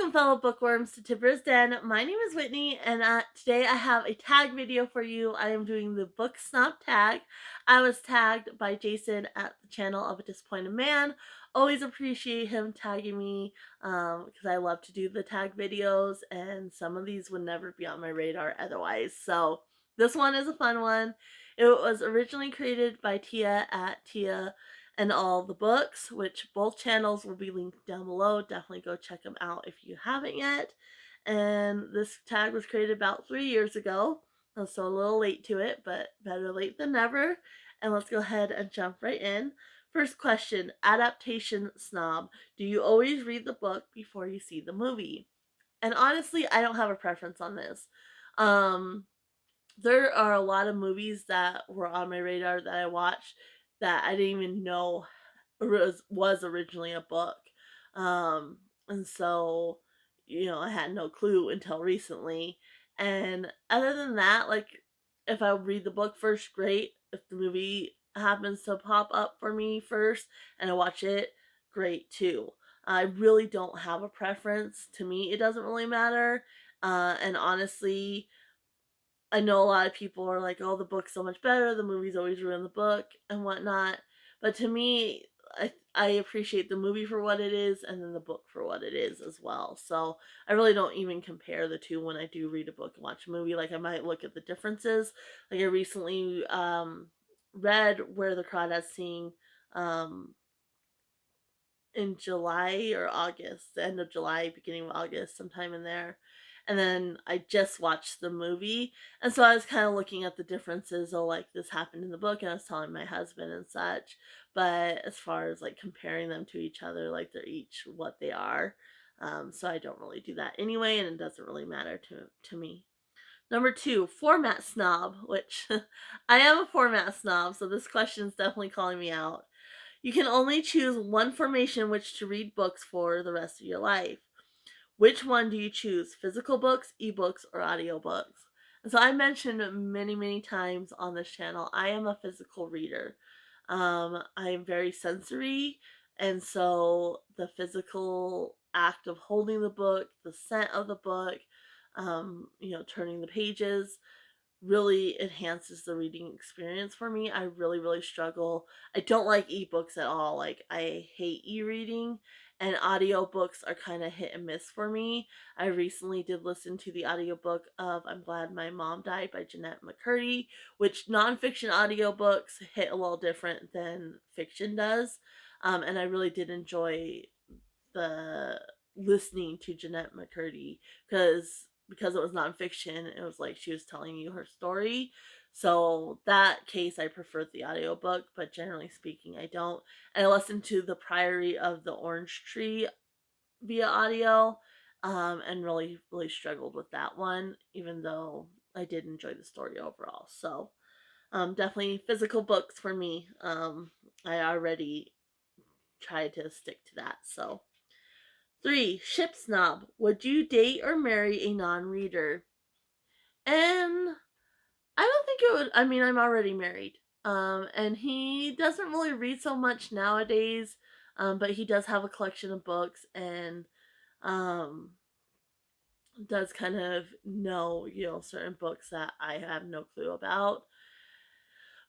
Welcome, fellow bookworms, to Tipper's Den. My name is Whitney, and today I have a tag video for you. I am doing the book Snob Tag. I was tagged by Jason at the channel of a Disappointed Man. Always appreciate him tagging me because I love to do the tag videos, and some of these would never be on my radar otherwise. So this one is a fun one. It was originally created by Tia at Tia and all the books, which both channels will be linked down below. Definitely go check them out if you haven't yet. And this tag was created about 3 years ago, so a little late to it, but better late than never. And let's go ahead and jump right in. First question, Adaptation Snob. Do you always read the book before you see the movie? And honestly, I don't have a preference on this. There are a lot of movies that were on my radar that I watched that I didn't even know was originally a book. And so, I had no clue until recently. And other than that, like, if I read the book first, great. If the movie happens to pop up for me first and I watch it, great too. I really don't have a preference. To me, it doesn't really matter. And honestly, I know a lot of people are like, "Oh, the book's so much better. The movies always ruin the book and whatnot." But to me, I appreciate the movie for what it is, and then the book for what it is as well. So I really don't even compare the two when I do read a book and watch a movie. Like, I might look at the differences. Like, I recently read Where the Crawdads Sing um, in July or August, the end of July, beginning of August, sometime in there. And then I just watched the movie. And so I was kind of looking at the differences. Oh, like, this happened in the book, and I was telling my husband and such. But as far as like comparing them to each other, like, they're each what they are. So I don't really do that anyway, and it doesn't really matter to me. Number two, format snob, which I am a format snob, so this question is definitely calling me out. You can only choose one formation which to read books for the rest of your life. Which one do you choose? Physical books, ebooks, or audiobooks? And so I mentioned many, many times on this channel, I am a physical reader. I am very sensory, and so the physical act of holding the book, the scent of the book, turning the pages, really enhances the reading experience for me. I really, really struggle. I don't like ebooks at all. Like, I hate e-reading, and audiobooks are kind of hit and miss for me. I recently did listen to the audiobook of I'm Glad My Mom Died by Jeanette McCurdy, which nonfiction audiobooks hit a little different than fiction does. And I really did enjoy the listening to Jeanette McCurdy because it was nonfiction. It was like she was telling you her story. So that case, I preferred the audiobook, but generally speaking, I don't. And I listened to The Priory of the Orange Tree via audio, and really, really struggled with that one, even though I did enjoy the story overall. So definitely physical books for me. I already tried to stick to that. So 3. Ship snob. Would you date or marry a non-reader? And I don't think it would. I mean, I'm already married. And he doesn't really read so much nowadays. But he does have a collection of books and um does kind of know, certain books that I have no clue about.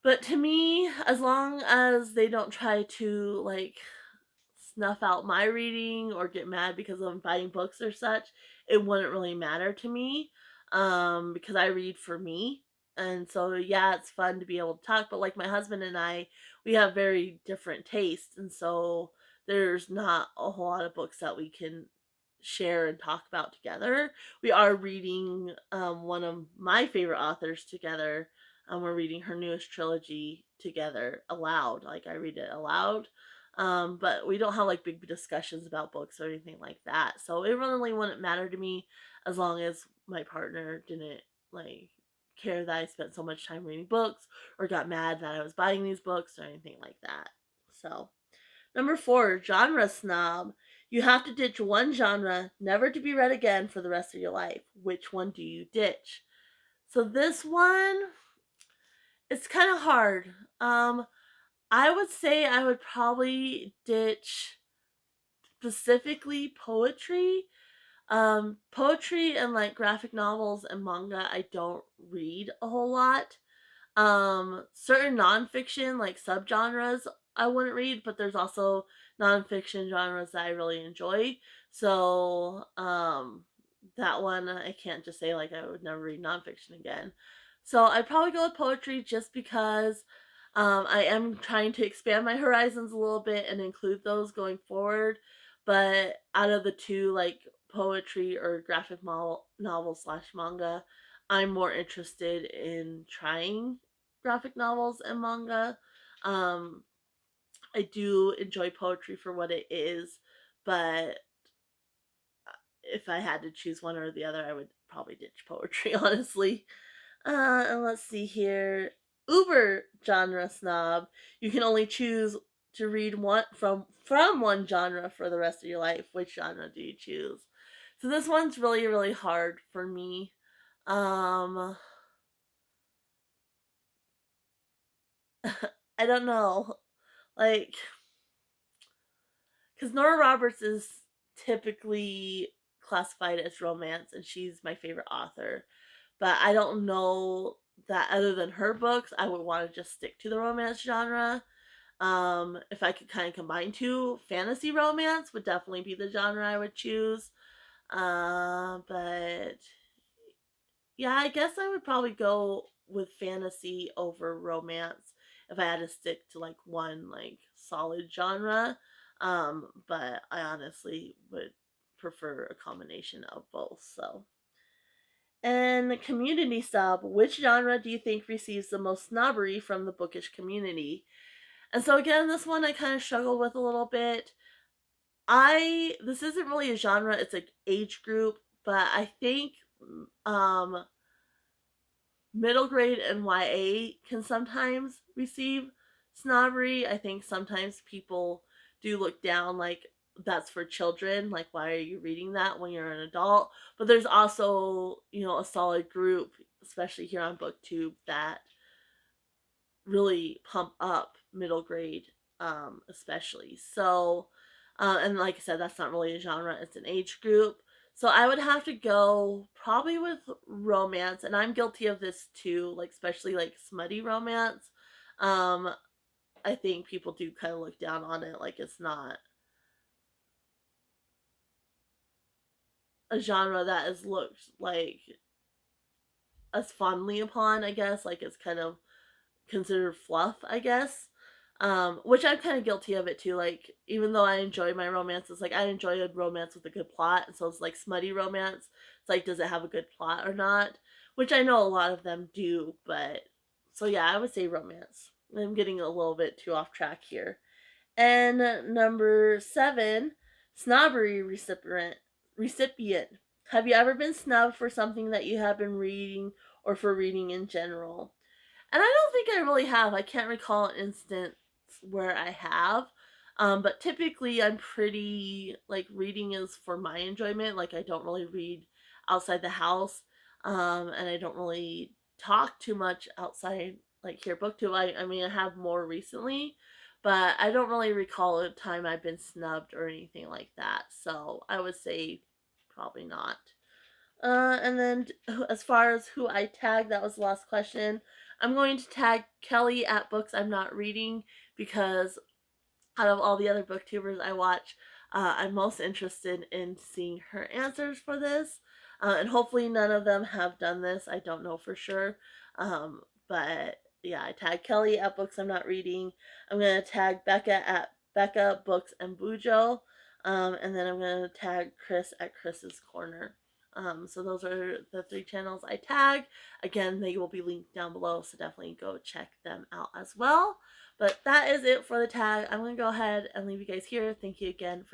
But to me, as long as they don't try to like snuff out my reading or get mad because I'm buying books or such, it wouldn't really matter to me, because I read for me. And so, yeah, it's fun to be able to talk, but like my husband and I, we have very different tastes. And so there's not a whole lot of books that we can share and talk about together. We are reading one of my favorite authors together. We're reading her newest trilogy together aloud. Like, I read it aloud, but we don't have like big discussions about books or anything like that. So it really wouldn't matter to me as long as my partner didn't like care that I spent so much time reading books or got mad that I was buying these books or anything like that. So, number 4, genre snob. You have to ditch one genre, never to be read again for the rest of your life. Which one do you ditch? So this one, it's kind of hard. I would say I would probably ditch specifically poetry. Poetry and like graphic novels and manga, I don't read a whole lot. Certain nonfiction, like subgenres, I wouldn't read, but there's also nonfiction genres that I really enjoy. So, that one I can't just say like I would never read nonfiction again. So I'd probably go with poetry just because I am trying to expand my horizons a little bit and include those going forward. But out of the two, like poetry or graphic novel slash manga, I'm more interested in trying graphic novels and manga. Um, I do enjoy poetry for what it is, but if I had to choose one or the other, I would probably ditch poetry, honestly. And let's see here. Uber genre snob. You can only choose to read one from one genre for the rest of your life. Which genre do you choose? So this one's really hard for me. Um, I don't know. Like, because Nora Roberts is typically classified as romance, and she's my favorite author. But I don't know that other than her books, I would want to just stick to the romance genre. If I could kind of combine two, fantasy romance would definitely be the genre I would choose. But yeah, I guess I would probably go with fantasy over romance if I had to stick to like one like solid genre. But I honestly would prefer a combination of both. So, and community snob, which genre do you think receives the most snobbery from the bookish community? And so again, this one I kind of struggle with a little bit. This isn't really a genre, it's an age group, but I think um middle grade and YA can sometimes receive snobbery. I think sometimes people do look down like that's for children, like why are you reading that when you're an adult? But there's also, a solid group, especially here on BookTube, that really pump up middle grade, especially. So, and like I said, that's not really a genre, it's an age group. So I would have to go probably with romance, and I'm guilty of this too, like especially like smutty romance. Um, I think people do kind of look down on it, like it's not a genre that is looked like as fondly upon, I guess, like it's kind of considered fluff, I guess. Which I'm kind of guilty of it too. Like, even though I enjoy my romances, like I enjoy a romance with a good plot, and so it's like smutty romance. It's like, does it have a good plot or not? Which I know a lot of them do, but so yeah, I would say romance. I'm getting a little bit too off track here. And number 7, snobbery recipient. Have you ever been snubbed for something that you have been reading or for reading in general? And I don't think I really have. I can't recall an instance where I have. But typically, I'm pretty like reading is for my enjoyment. Like, I don't really read outside the house, and I don't really talk too much outside, like here booktube. I mean, I have more recently, but I don't really recall a time I've been snubbed or anything like that. So I would say probably not. And then as far as who I tag, that was the last question. I'm going to tag Kelly at books I'm not reading because out of all the other booktubers I watch, I'm most interested in seeing her answers for this. And hopefully none of them have done this. I don't know for sure. But yeah, I tag Kelly at books I'm not reading. I'm going to tag Bekah at Bekah Books and Bujo. And then I'm going to tag Krys at Krys's Corner. So those are the 3 channels I tag. Again, they will be linked down below, so definitely go check them out as well. But that is it for the tag. I'm going to go ahead and leave you guys here. Thank you again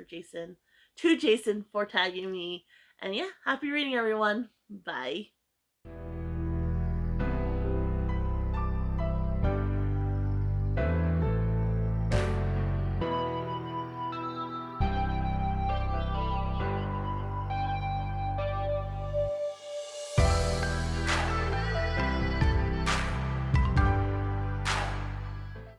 to Jason for tagging me. And yeah, happy reading, everyone. Bye.